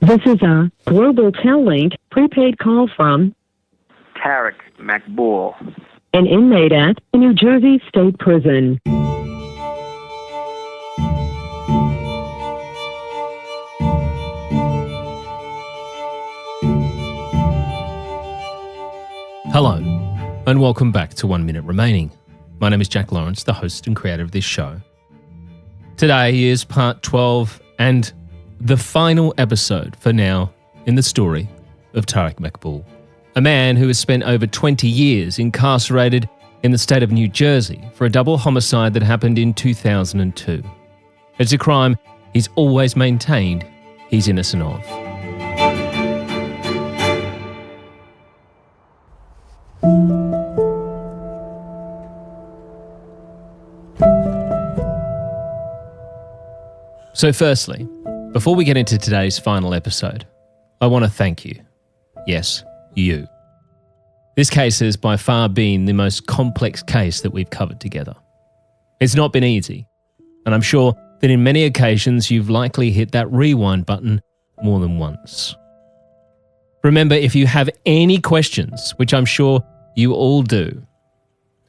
This is a Global Tel-Link prepaid call from Tariq Maqbool, an inmate at the New Jersey State Prison. Hello, and welcome back to 1 Minute Remaining. My name is Jack Lawrence, the host and creator of this show. Today is part 12 and the final episode for now in the story of Tariq Maqbool, a man who has spent over 20 years incarcerated in the state of New Jersey for a double homicide that happened in 2002. It's a crime he's always maintained he's innocent of. So firstly, before we get into today's final episode, I want to thank you. Yes, you. This case has by far been the most complex case that we've covered together. It's not been easy, and I'm sure that in many occasions you've likely hit that rewind button more than once. Remember, if you have any questions, which I'm sure you all do,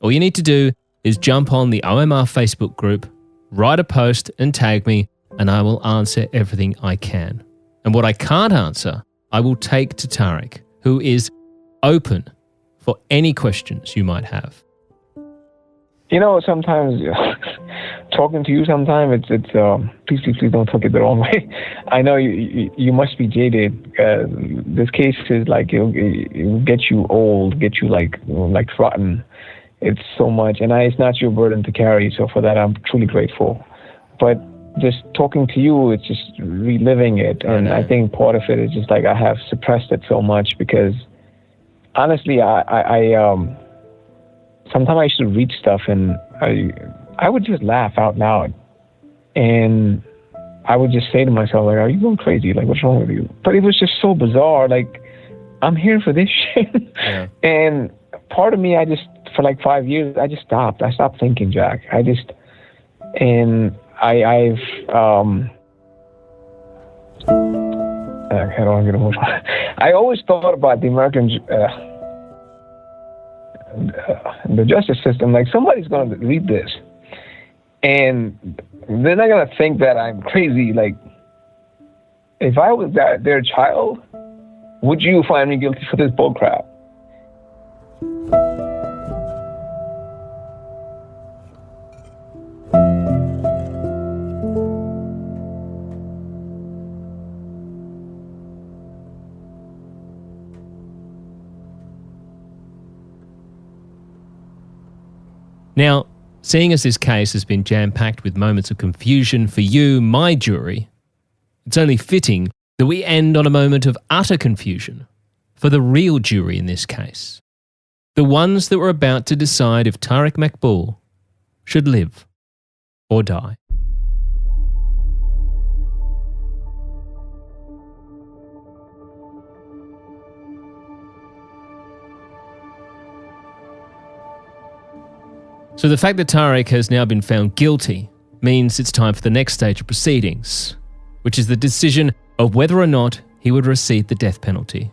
all you need to do is jump on the OMR Facebook group, write a post and tag me, and I will answer everything I can. And what I can't answer, I will take to Tariq, who is open for any questions you might have. You know, sometimes talking to you, sometimes it's please don't take it the wrong way. I know you must be jaded. This case is like it'll get you old, get you like rotten. It's so much, and it's not your burden to carry. So for that, I'm truly grateful. But just talking to you, it's just reliving it. And I think part of it is just like I have suppressed it so much because honestly, I sometimes I used to read stuff and I would just laugh out loud. And I would just say to myself, like, are you going crazy? Like, what's wrong with you? But it was just so bizarre. Like, I'm here for this shit. Yeah. And part of me, for like 5 years, I just stopped. I stopped thinking, Jack. I don't want to get emotional. I always thought about the American, the justice system, like somebody's going to read this and they're not going to think that I'm crazy. Like, if I was their child, would you find me guilty for this bullcrap? Now, seeing as this case has been jam-packed with moments of confusion for you, my jury, it's only fitting that we end on a moment of utter confusion for the real jury in this case. The ones that were about to decide if Tariq Maqbool should live or die. So the fact that Tariq has now been found guilty means it's time for the next stage of proceedings, which is the decision of whether or not he would receive the death penalty.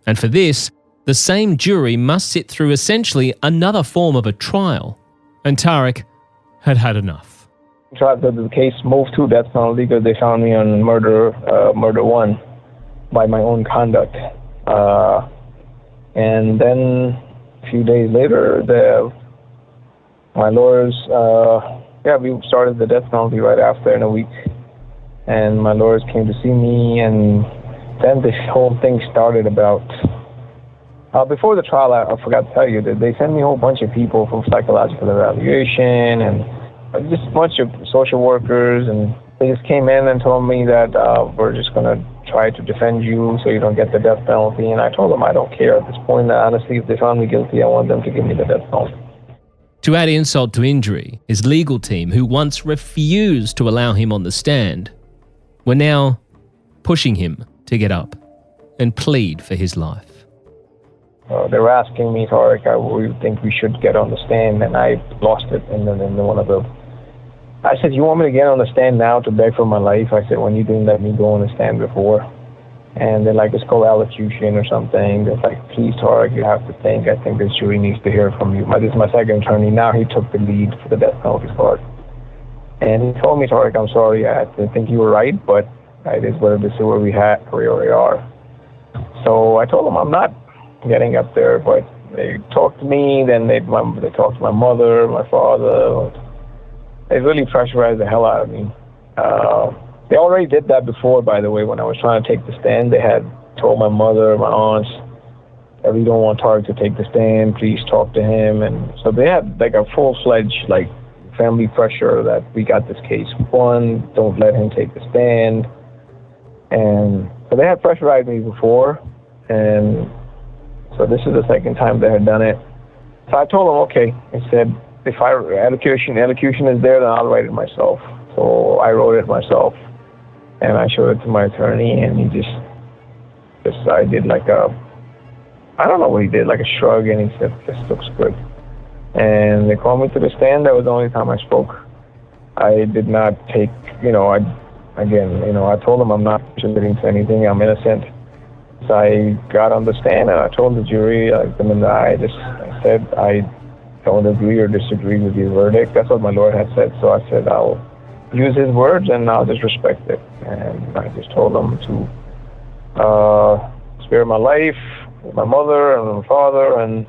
And for this, the same jury must sit through essentially another form of a trial, and Tariq had had enough. The case moved to death penalty because they found me on murder one by my own conduct. And then a few days later, my lawyers, we started the death penalty right after in a week. And my lawyers came to see me, and then this whole thing started about... before the trial, I forgot to tell you that they sent me a whole bunch of people from psychological evaluation and just a bunch of social workers, and they just came in and told me that we're just going to try to defend you so you don't get the death penalty. And I told them I don't care at this point. Honestly, if they found me guilty, I want them to give me the death penalty. To add insult to injury, his legal team, who once refused to allow him on the stand, were now pushing him to get up and plead for his life. They were asking me, Tariq, we think we should get on the stand, and I lost it in one of the I said, you want me to get on the stand now to beg for my life? I said, when you didn't let me go on the stand before. And they're like, it's called allocution or something. They're like, please, Tariq, you have to think. I think this jury needs to hear from you. This is my second attorney. Now he took the lead for the death penalty part. And he told me, Tariq, I'm sorry. I think you were right, but it is what it is where we are. So I told them I'm not getting up there, but they talked to me. Then they talked to my mother, my father. They really pressurized the hell out of me. They already did that before, by the way, when I was trying to take the stand. They had told my mother, my aunts, that we don't want Tariq to take the stand. Please talk to him. And so they had like a full-fledged like family pressure that we got this case won. Don't let him take the stand. And so they had pressurized me before. And so this is the second time they had done it. So I told them, okay. I said, if elocution is there, then I'll write it myself. So I wrote it myself, and I showed it to my attorney, and he just I did like I don't know what he did, like a shrug, and he said, this looks good. And they called me to the stand. That was the only time I spoke. I did not take, I told them I'm not admitting to anything. I'm innocent. So I got on the stand, and I told the jury, I looked them in the eye. I said, I don't agree or disagree with your verdict. That's what my lawyer had said. So I said, I'll use his words and I'll just respect it. And I just told them to spare my life, my mother and my father. And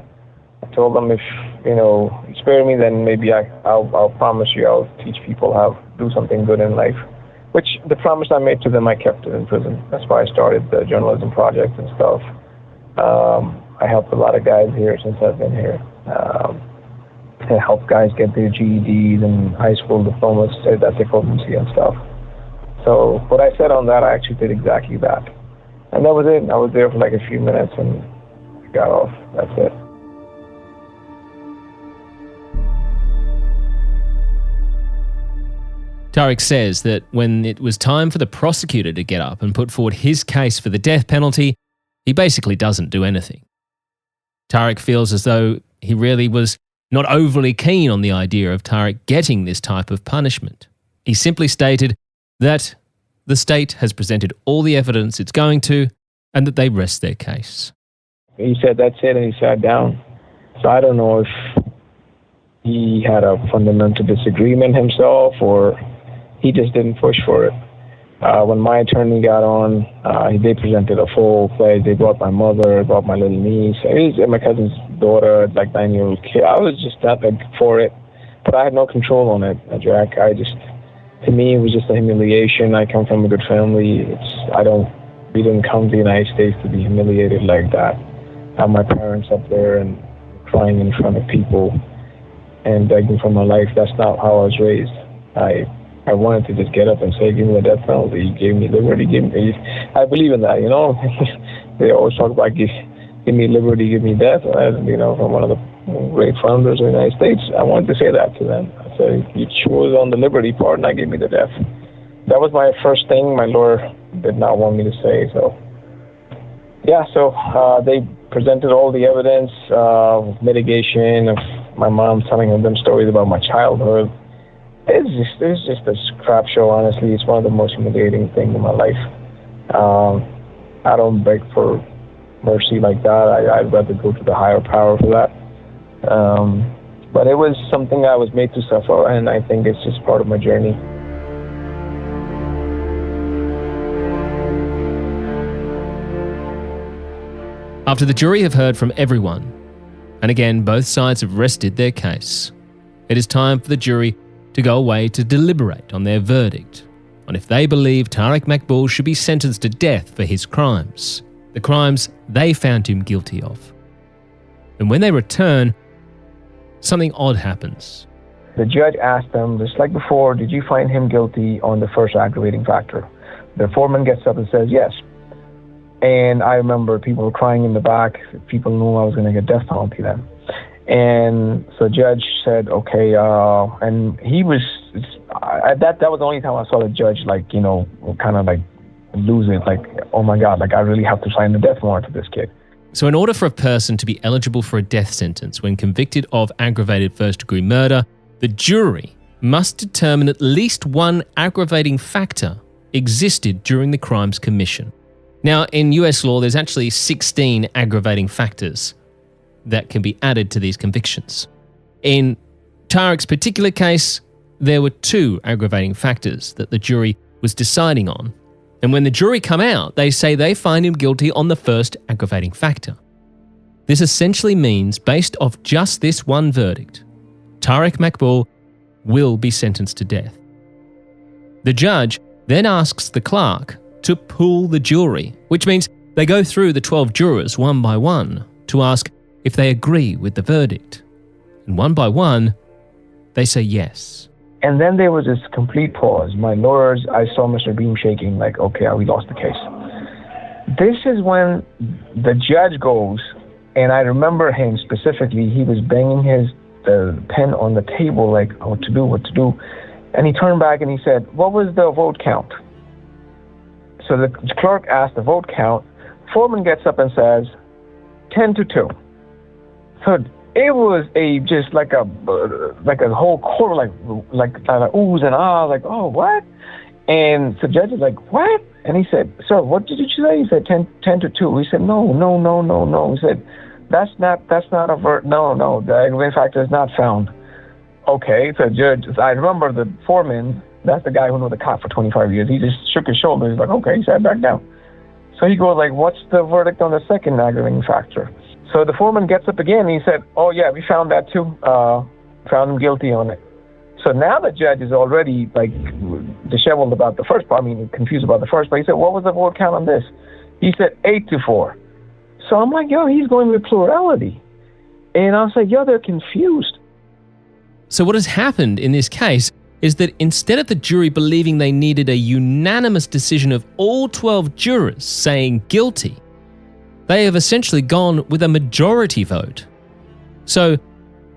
I told them, if you spare me, then maybe I'll promise you I'll teach people how to do something good in life. Which the promise I made to them, I kept it in prison. That's why I started the journalism project and stuff. I helped a lot of guys here since I've been here. To help guys get their GEDs and high school diplomas, that's equivalency and stuff. So what I said on that, I actually did exactly that. And that was it. I was there for like a few minutes and got off. That's it. Tariq says that when it was time for the prosecutor to get up and put forward his case for the death penalty, he basically doesn't do anything. Tariq feels as though he really was not overly keen on the idea of Tariq getting this type of punishment. He simply stated that the state has presented all the evidence it's going to and that they rest their case. He said, that's it, and he sat down. So I don't know if he had a fundamental disagreement himself or he just didn't push for it. When my attorney got on, they presented a full pledge. They brought my mother, brought my little niece, my cousin's daughter, like 9-year-old kid. I was just not for it, but I had no control on it, Jack. To me, it was just a humiliation. I come from a good family. We didn't come to the United States to be humiliated like that. I have my parents up there and crying in front of people and begging for my life. That's not how I was raised. I wanted to just get up and say, give me the death penalty. You gave me liberty. I believe in that, They always talk about give me liberty, give me death. From one of the great founders of the United States, I wanted to say that to them. I said, you chose on the liberty part and I gave me the death. That was my first thing my lawyer did not want me to say. So, yeah, they presented all the evidence of mitigation, of my mom telling them stories about my childhood. It's just a crap show, honestly. It's one of the most humiliating things in my life. I don't beg for mercy like that. I'd rather go to the higher power for that. But it was something I was made to suffer, and I think it's just part of my journey. After the jury have heard from everyone, and again both sides have rested their case, it is time for the jury to go away to deliberate on their verdict, on if they believe Tariq Maqbool should be sentenced to death for his crimes, the crimes they found him guilty of. And when they return, something odd happens. The judge asked them, just like before, did you find him guilty on the first aggravating factor? The foreman gets up and says, yes. And I remember people were crying in the back. People knew I was going to get death penalty then. And so the judge said, okay, and he was, that was the only time I saw the judge, kind of lose it, oh my God, I really have to sign the death warrant to this kid. So in order for a person to be eligible for a death sentence when convicted of aggravated first-degree murder, the jury must determine at least one aggravating factor existed during the crime's commission. Now, in US law, there's actually 16 aggravating factors that can be added to these convictions. In Tariq's particular case, there were 2 aggravating factors that the jury was deciding on. And when the jury come out, they say they find him guilty on the first aggravating factor. This essentially means, based off just this one verdict, Tariq Maqbool will be sentenced to death. The judge then asks the clerk to pool the jury, which means they go through the 12 jurors one by one to ask if they agree with the verdict. And one by one, they say yes. And then there was this complete pause. My lawyers, I saw Mr. Beam shaking like, okay, we lost the case. This is when the judge goes, and I remember him specifically, he was banging his pen on the table like, what to do. And he turned back and he said, what was the vote count? So the clerk asked the vote count. Foreman gets up and says, 10-2. So it was just like a whole court, like oohs and ahs, like, oh, what? And the judge is like, what? And he said, sir, what did you say? He said 10-2. He said, no. He said, that's not a no, the aggravating factor is not found. Okay, so judge, I remember the foreman, that's the guy who knew the cop for 25 years. He just shook his shoulders. He's like, okay, he sat back down. So he goes like, what's the verdict on the second aggravating factor? So the foreman gets up again and he said, oh yeah, we found that too. Found him guilty on it. So now the judge is already like disheveled about the first part. I mean, confused about the first part. He said, what was the vote count on this? He said 8-4. So I'm like, yo, he's going with plurality. And I was like, yo, they're confused. So what has happened in this case is that instead of the jury believing they needed a unanimous decision of all 12 jurors saying guilty, they have essentially gone with a majority vote. So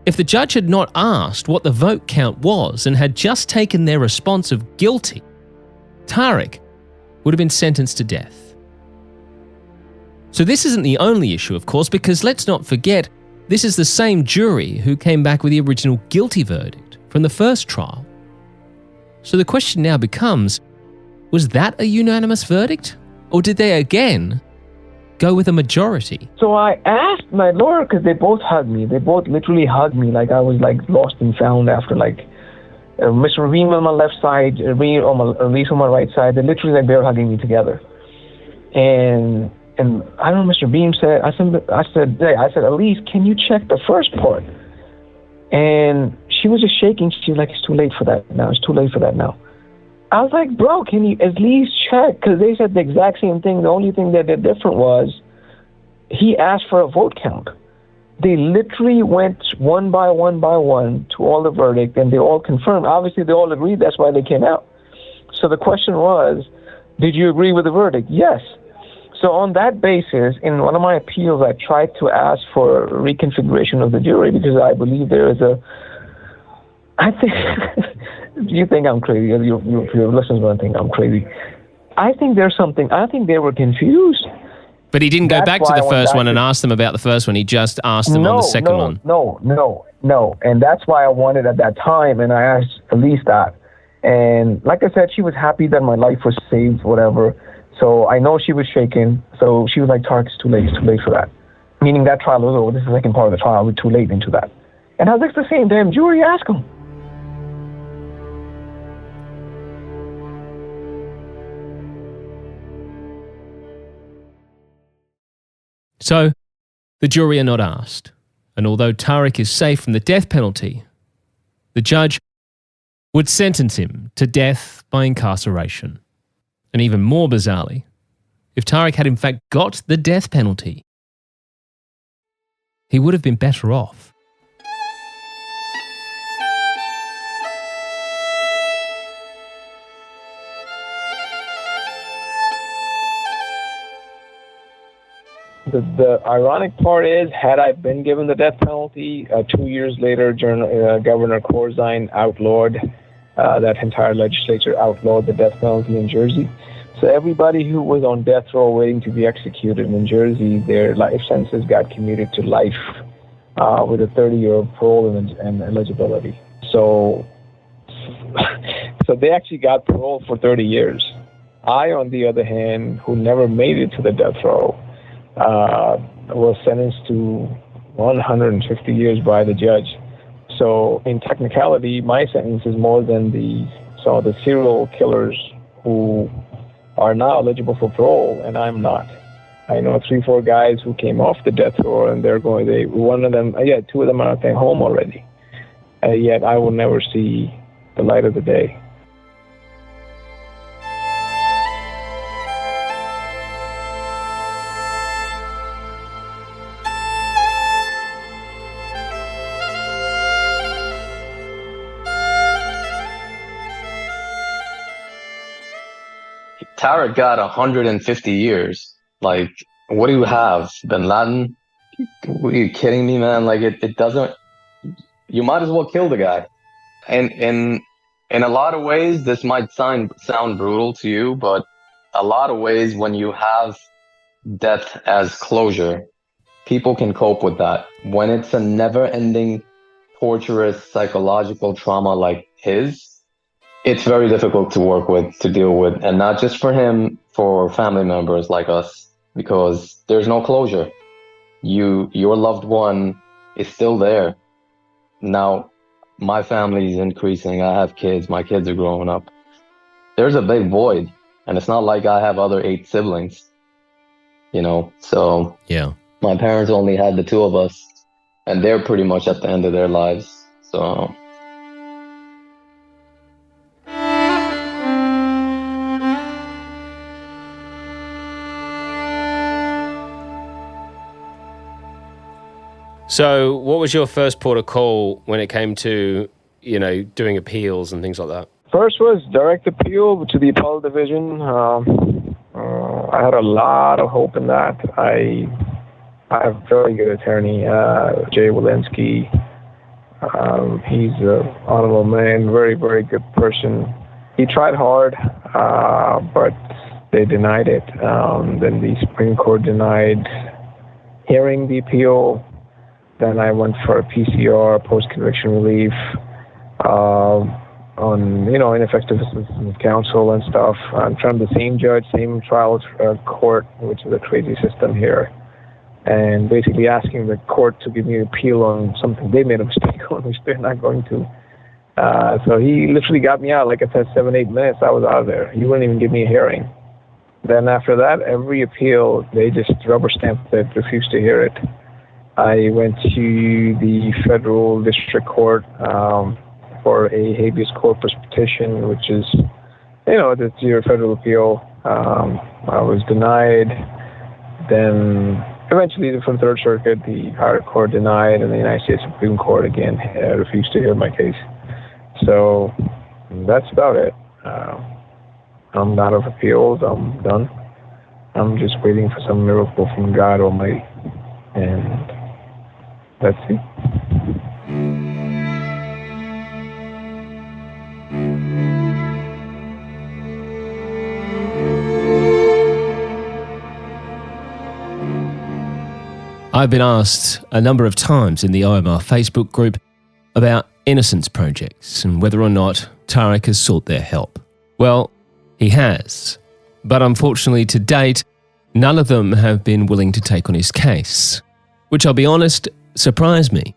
if the judge had not asked what the vote count was and had just taken their response of guilty, Tariq would have been sentenced to death. So this isn't the only issue, of course, because let's not forget, this is the same jury who came back with the original guilty verdict from the first trial. So the question now becomes, was that a unanimous verdict? Or did they again go with a majority? So I asked my lawyer, because they both hugged me. They both literally hugged me like I was like lost and found after like Mr. Reem on my left side, Reem on my right side. They literally like they were hugging me together. And I don't know, Mr. Beam said, I said, Elise, can you check the first part? And she was just shaking. She was like, it's too late for that now. It's too late for that now. I was like, bro, can you at least check? Because they said the exact same thing. The only thing that did different was he asked for a vote count. They literally went one by one to all the verdict, and they all confirmed. Obviously, they all agreed. That's why they came out. So the question was, did you agree with the verdict? Yes. So on that basis, in one of my appeals, I tried to ask for reconfiguration of the jury because I believe there is I think, you think I'm crazy, your listeners going to think I'm crazy. I think there's something, I think they were confused. But he didn't go back to the first one and ask them about the first one. He just asked them on the second one. No. And that's why I wanted at that time, and I asked Elise that. And like I said, she was happy that my life was saved, whatever. So I know she was shaken. So she was like, Tariq, it's too late for that. Meaning that trial was over. This is the second part of the trial. We're too late into that. And I was like, the same damn jury, ask them. So the jury are not asked. And although Tariq is safe from the death penalty, the judge would sentence him to death by incarceration. And even more bizarrely, if Tariq had in fact got the death penalty, he would have been better off. The ironic part is, had I been given the death penalty, 2 years later, Governor Corzine outlawed, that entire legislature outlawed the death penalty in Jersey. So everybody who was on death row waiting to be executed in Jersey, their life sentences got commuted to life with a 30-year parole and eligibility. So So they actually got parole for 30 years. I, on the other hand, who never made it to the death row, was sentenced to 150 years by the judge. So in technicality, my sentence is more than the serial killers who are now eligible for parole, and I'm not. I know 3-4 guys who came off the death row, and two of them are at their home already. Yet I will never see the light of the day. Tariq got 150 years. Like, what do you have? Bin Laden? Are you kidding me, man? Like, it doesn't... You might as well kill the guy. And in a lot of ways, this might sound brutal to you, but a lot of ways when you have death as closure, people can cope with that. When it's a never-ending, torturous, psychological trauma like his, it's very difficult to work with, to deal with, and not just for him, for family members like us, because there's no closure. Your loved one is still there. Now, my family is increasing. I have kids. My kids are growing up. There's a big void, and it's not like I have other 8 siblings, So yeah, my parents only had the 2 of us, and they're pretty much at the end of their lives. So. So what was your first port of call when it came to, doing appeals and things like that? First was direct appeal to the appellate division. I had a lot of hope in that. I have a very good attorney, Jay Walensky. He's an honorable man, very, very good person. He tried hard, but they denied it. Then the Supreme Court denied hearing the appeal. Then I went for a PCR, post-conviction relief, on, ineffective assistance of counsel and stuff. I'm trying the same judge, same trial court, which is a crazy system here, and basically asking the court to give me an appeal on something they made a mistake on, which they're not going to. So he literally got me out. Like I said, 7-8 minutes, I was out of there. He wouldn't even give me a hearing. Then after that, every appeal, they just rubber stamped it, refused to hear it. I went to the federal district court for a habeas corpus petition, which is, it's your federal appeal. I was denied. Then eventually from Third Circuit, the higher court denied, and the United States Supreme Court again refused to hear my case. So that's about it. I'm out of appeals. I'm done. I'm just waiting for some miracle from God Almighty, and that's it. I've been asked a number of times in the OMR Facebook group about innocence projects and whether or not Tariq has sought their help. Well, he has, but unfortunately to date, none of them have been willing to take on his case, which I'll be honest, surprised me,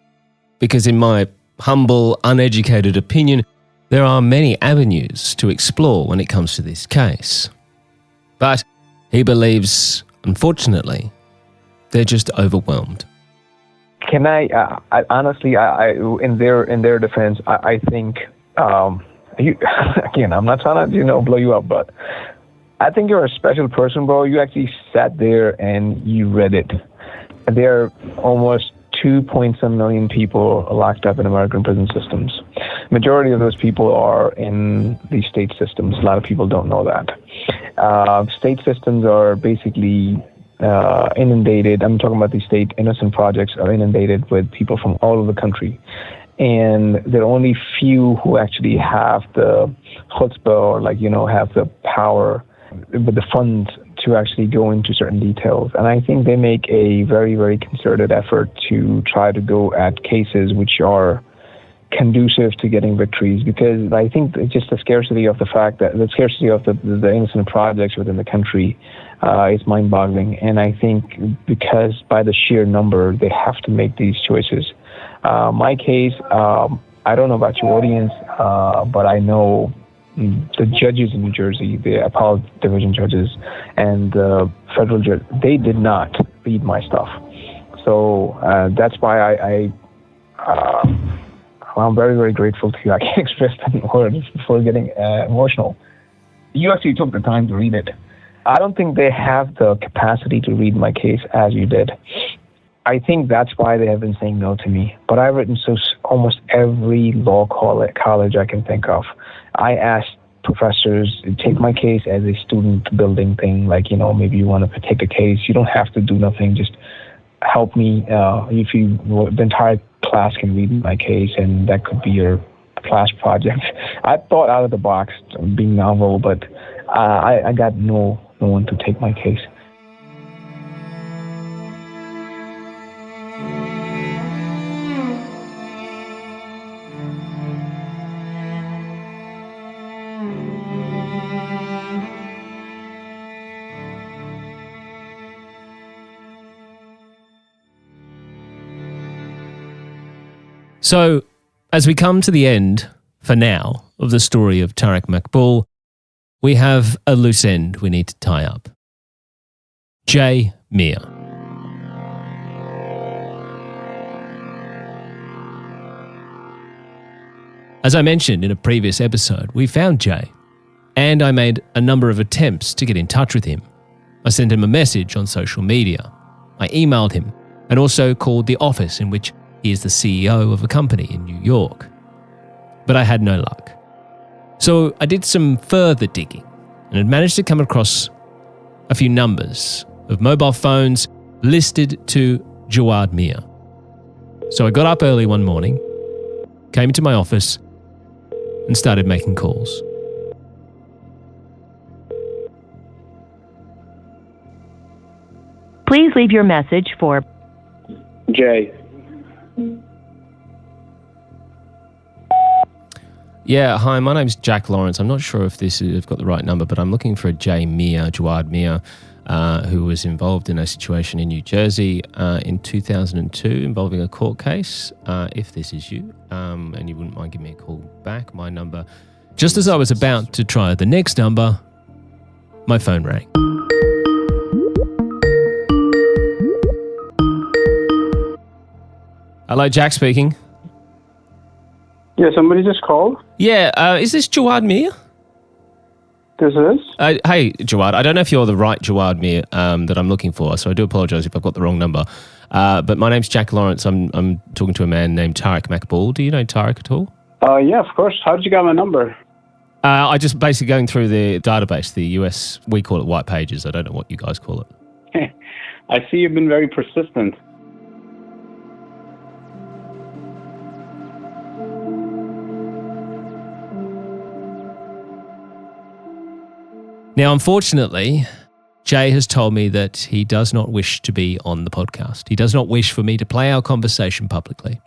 because in my humble, uneducated opinion, there are many avenues to explore when it comes to this case. But he believes, unfortunately, they're just overwhelmed. Can I honestly, in their defense, I think, again, I'm not trying to, blow you up, but I think you're a special person, bro. You actually sat there and you read it. There are almost 2.some million people locked up in American prison systems. Majority of those people are in the state systems. A lot of people don't know that. State systems are basically inundated. I'm talking about the state innocent projects are inundated with people from all over the country. And there are only few who actually have the chutzpah or have the power with the funds to actually go into certain details. And I think they make a very, very concerted effort to try to go at cases which are conducive to getting victories, because I think it's just the scarcity of the innocent projects within the country is mind-boggling. And I think because by the sheer number, they have to make these choices. My case, I don't know about your audience, but I know the judges in New Jersey, the appellate division judges and the federal judge, they did not read my stuff. So that's why I'm very, very grateful to you. I can't express that in words before getting emotional. You actually took the time to read it. I don't think they have the capacity to read my case as you did. I think that's why they have been saying no to me. But I've written almost every law college I can think of. I asked professors to take my case as a student building thing, like, maybe you want to take a case. You don't have to do nothing. Just help me. If the entire class can read my case, and that could be your class project. I thought out of the box, being novel, but I got no one to take my case. So, as we come to the end, for now, of the story of Tariq Maqbool, we have a loose end we need to tie up. Jay Mia. As I mentioned in a previous episode, we found Jay, and I made a number of attempts to get in touch with him. I sent him a message on social media. I emailed him, and also called the office in which he is the CEO of a company in New York. But I had no luck. So I did some further digging and had managed to come across a few numbers of mobile phones listed to Jawad Mia. So I got up early one morning, came into my office, and started making calls. Please leave your message for Jay. Yeah, hi, my name's Jack Lawrence. I'm not sure if I've got the right number, but I'm looking for a Jawad Mia, who was involved in a situation in New Jersey in 2002 involving a court case. If this is you, and you wouldn't mind giving me a call back, my number. Just as I was about to try the next number, my phone rang. Hello, Jack speaking. Yeah, somebody just called. Yeah, is this Jawad Mia? This is? Hey, Jawad. I don't know if you're the right Jawad Mia that I'm looking for, so I do apologise if I've got the wrong number. But my name's Jack Lawrence. I'm talking to a man named Tariq Maqbool. Do you know Tariq at all? Yeah, of course. How did you get my number? I just basically going through the database, the US, we call it white pages. I don't know what you guys call it. I see you've been very persistent. Now, unfortunately, Jay has told me that he does not wish to be on the podcast. He does not wish for me to play our conversation publicly.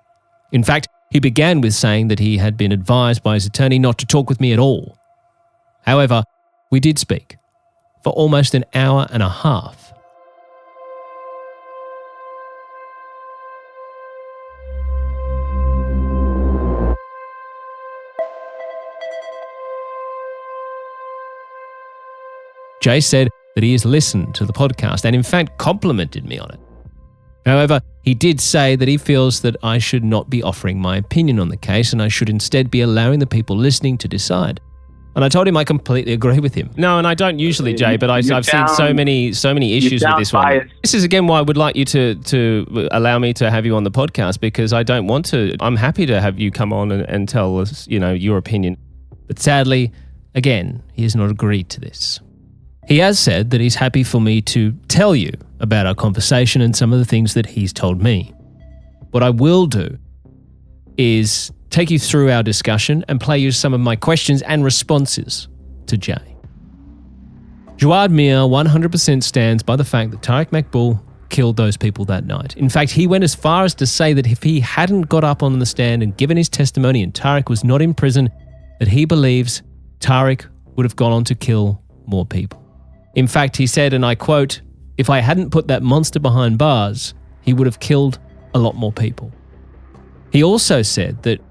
In fact, he began with saying that he had been advised by his attorney not to talk with me at all. However, we did speak for almost an hour and a half. Jay said that he has listened to the podcast and in fact complimented me on it. However, he did say that he feels that I should not be offering my opinion on the case and I should instead be allowing the people listening to decide. And I told him I completely agree with him. No, and I don't usually, Jay, but I've seen so many issues with this one. This is again why I would like you to allow me to have you on the podcast, because I don't want to. I'm happy to have you come on and tell us, your opinion. But sadly, again, he has not agreed to this. He has said that he's happy for me to tell you about our conversation and some of the things that he's told me. What I will do is take you through our discussion and play you some of my questions and responses to Jay. Jawad Mia 100% stands by the fact that Tariq Maqbool killed those people that night. In fact, he went as far as to say that if he hadn't got up on the stand and given his testimony and Tariq was not in prison, that he believes Tariq would have gone on to kill more people. In fact, he said, and I quote, "If I hadn't put that monster behind bars, he would have killed a lot more people." He also said that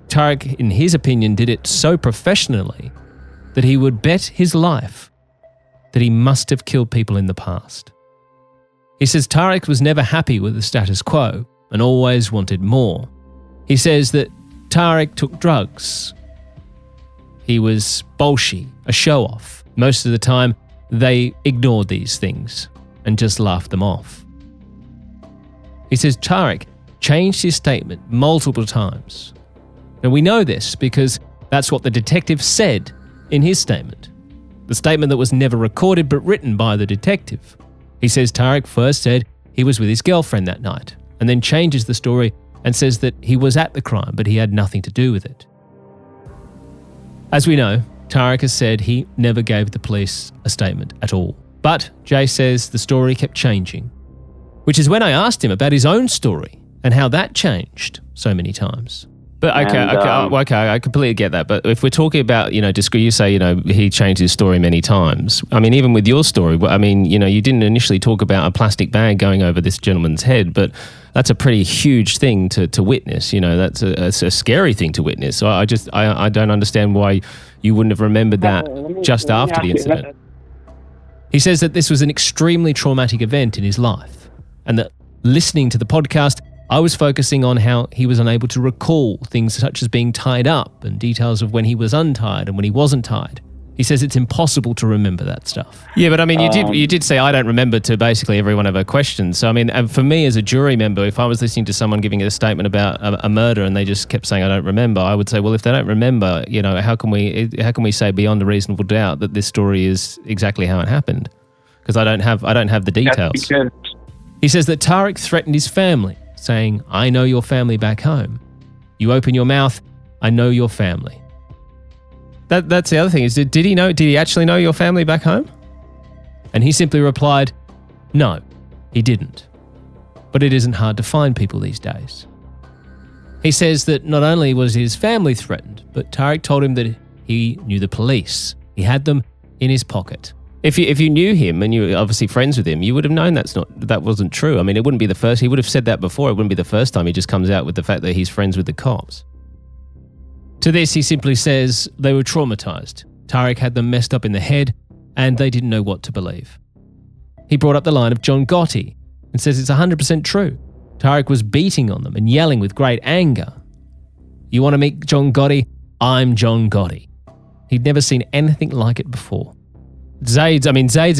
Tariq, in his opinion, did it so professionally that he would bet his life that he must have killed people in the past. He says Tariq was never happy with the status quo and always wanted more. He says that Tariq took drugs. He was bolshy, a show-off. Most of the time, they ignored these things and just laughed them off. He says Tariq changed his statement multiple times. And we know this because that's what the detective said in his statement. The statement that was never recorded but written by the detective. He says Tariq first said he was with his girlfriend that night and then changes the story and says that he was at the crime but he had nothing to do with it. As we know, Tariq has said he never gave the police a statement at all. But Jay says the story kept changing, which is when I asked him about his own story and how that changed so many times. But okay, I completely get that. But if we're talking about, you say, he changed his story many times. I mean, even with your story, I mean, you didn't initially talk about a plastic bag going over this gentleman's head, but that's a pretty huge thing to witness. That's a scary thing to witness. So I don't understand why you wouldn't have remembered that just after the incident. He says that this was an extremely traumatic event in his life and that listening to the podcast, I was focusing on how he was unable to recall things such as being tied up and details of when he was untied and when he wasn't tied. He says it's impossible to remember that stuff. Yeah, but I mean, you did say I don't remember to basically every one of our questions. So I mean, for me as a jury member, if I was listening to someone giving a statement about a murder and they just kept saying I don't remember, I would say, well, if they don't remember, how can we say beyond a reasonable doubt that this story is exactly how it happened? Because I don't have the details. He says that Tariq threatened his family, saying, "I know your family back home. You open your mouth, I know your family." That's the other thing is, did he actually know your family back home? And he simply replied, no, he didn't. But it isn't hard to find people these days. He says that not only was his family threatened, but Tariq told him that he knew the police. He had them in his pocket. If you knew him and you were obviously friends with him, you would have known that wasn't true. I mean, it wouldn't be the first. He would have said that before. It wouldn't be the first time he just comes out with the fact that he's friends with the cops. To this, he simply says they were traumatized. Tariq had them messed up in the head and they didn't know what to believe. He brought up the line of John Gotti and says it's 100% true. Tariq was beating on them and yelling with great anger. You want to meet John Gotti? I'm John Gotti. He'd never seen anything like it before. Zaid's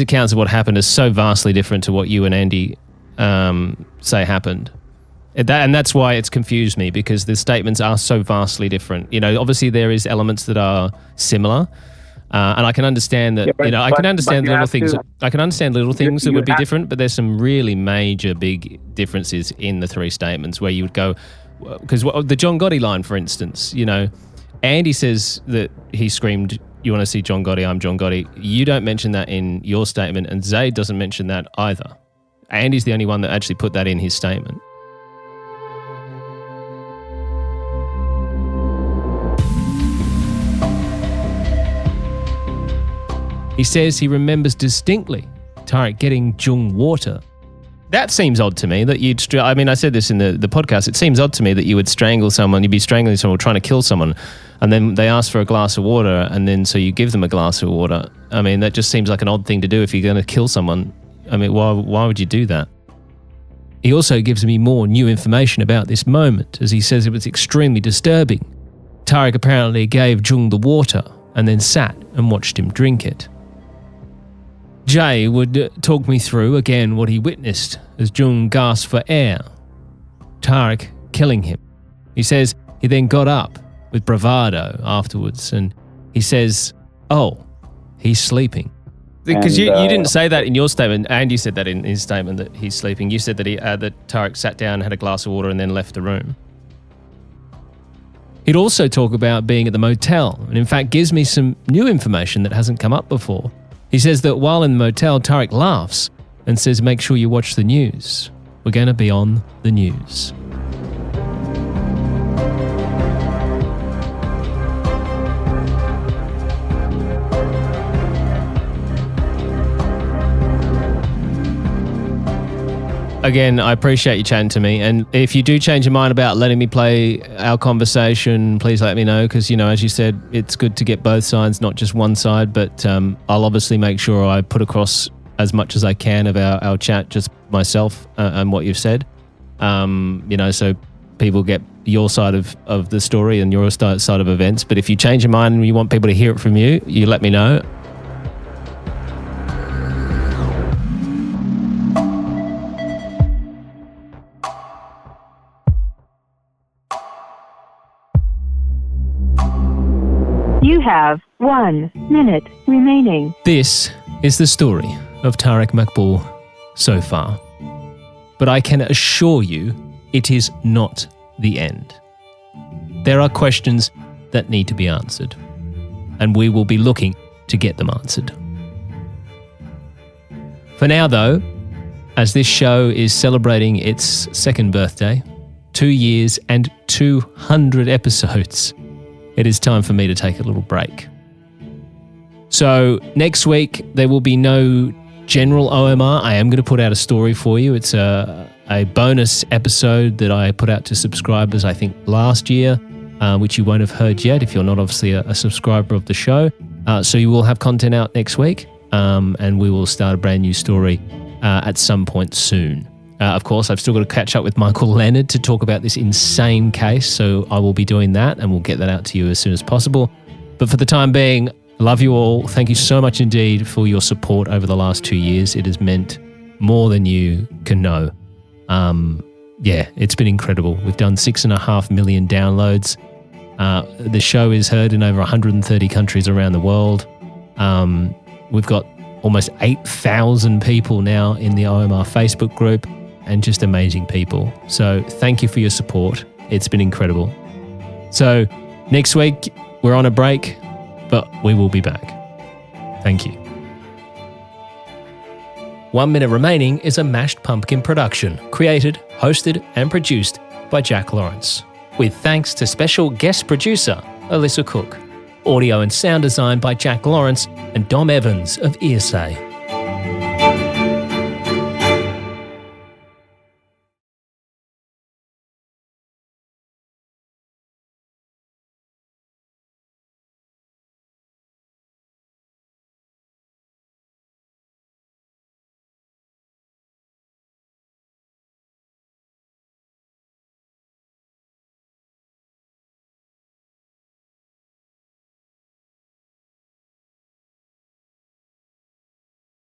accounts of what happened are so vastly different to what you and Andy say happened. And that's why it's confused me, because the statements are so vastly different. Obviously there is elements that are similar, and I can understand that. I can understand little things. I can understand little things that would be different, but there's some really major big differences in the three statements where you would go, because the John Gotti line, for instance, Andy says that he screamed, "You want to see John Gotti? I'm John Gotti." You don't mention that in your statement, and Zaid doesn't mention that either. Andy's the only one that actually put that in his statement. He says he remembers distinctly Tariq getting Joong water. That seems odd to me that I said this in the podcast. It seems odd to me that you would strangle someone, you'd be strangling someone or trying to kill someone, and then they ask for a glass of water, and then so you give them a glass of water. I mean, that just seems like an odd thing to do if you're going to kill someone. I mean, why would you do that? He also gives me more new information about this moment, as he says it was extremely disturbing. Tariq apparently gave Joong the water and then sat and watched him drink it. Jay would talk me through again what he witnessed as Joong gasped for air, Tariq killing him. He says he then got up with bravado afterwards, and he says, "Oh, he's sleeping." Because you didn't say that in your statement. Andy said that in his statement that he's sleeping. You said that that Tariq sat down, had a glass of water, and then left the room. He'd also talk about being at the motel, and in fact gives me some new information that hasn't come up before. He says that while in the motel, Tariq laughs and says, make sure you watch the news. We're going to be on the news. Again, I appreciate you chatting to me. And if you do change your mind about letting me play our conversation, please let me know. Because, as you said, it's good to get both sides, not just one side. But I'll obviously make sure I put across as much as I can of our chat, just myself and what you've said. So people get your side of the story and your side of events. But if you change your mind and you want people to hear it from you, you let me know. You have 1 minute remaining. This is the story of Tariq Maqbool so far. But I can assure you it is not the end. There are questions that need to be answered, and we will be looking to get them answered. For now, though, as this show is celebrating its second birthday, 2 years and 200 episodes, it is time for me to take a little break. So next week, there will be no general OMR. I am going to put out a story for you. It's a bonus episode that I put out to subscribers, I think, last year, which you won't have heard yet if you're not obviously a subscriber of the show. So you will have content out next week, and we will start a brand new story at some point soon. Of course, I've still got to catch up with Michael Leonard to talk about this insane case, so I will be doing that, and we'll get that out to you as soon as possible. But for the time being, love you all. Thank you so much indeed for your support over the last 2 years. It has meant more than you can know. It's been incredible. We've done 6.5 million downloads. The show is heard in over 130 countries around the world. We've got almost 8,000 people now in the OMR Facebook group, and just amazing people. So thank you for your support. It's been incredible. So next week, we're on a break, but we will be back. Thank you. 1 Minute Remaining is a Mashed Pumpkin production, created, hosted, and produced by Jack Lawrence, with thanks to special guest producer Alyssa Cook. Audio and sound design by Jack Lawrence and Dom Evans of Earsay.